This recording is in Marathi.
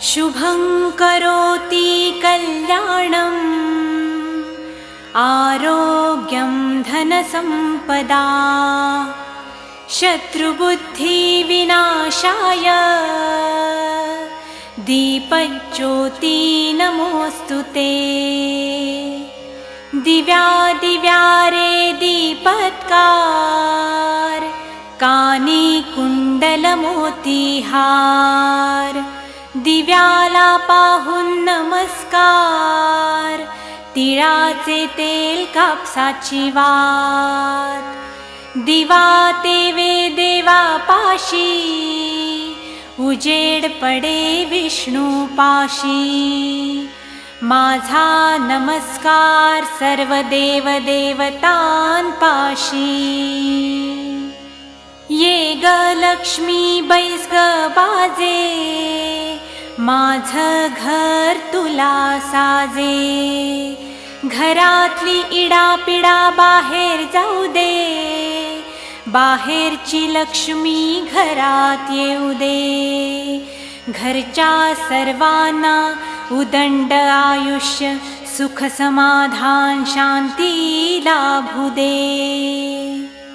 शुभं करोति कल्याणम् आरोग्यं धनसम्पदा शत्रुबुद्धिविनाशाय दीपज्योति नमोस्तुते। दिव्यादिव्यारे दीपत्कार कानी कुंडलमोतीहार दिव्याला पाहून नमस्कार तिळाचे तेल कापसाची वात दिवा तेवे देवापाशी उजेड पडे विष्णूपाशी माझा नमस्कार सर्व देव देवतांपाशी ये ग लक्ष्मी बैस ग बाजे माझं घर तुला साजे घरातली इडापिडा बाहेर जाऊ दे बाहेरची लक्ष्मी घरात येऊ दे घरच्या सर्वांना उदंड आयुष्य सुख समाधान शांती लाभू दे।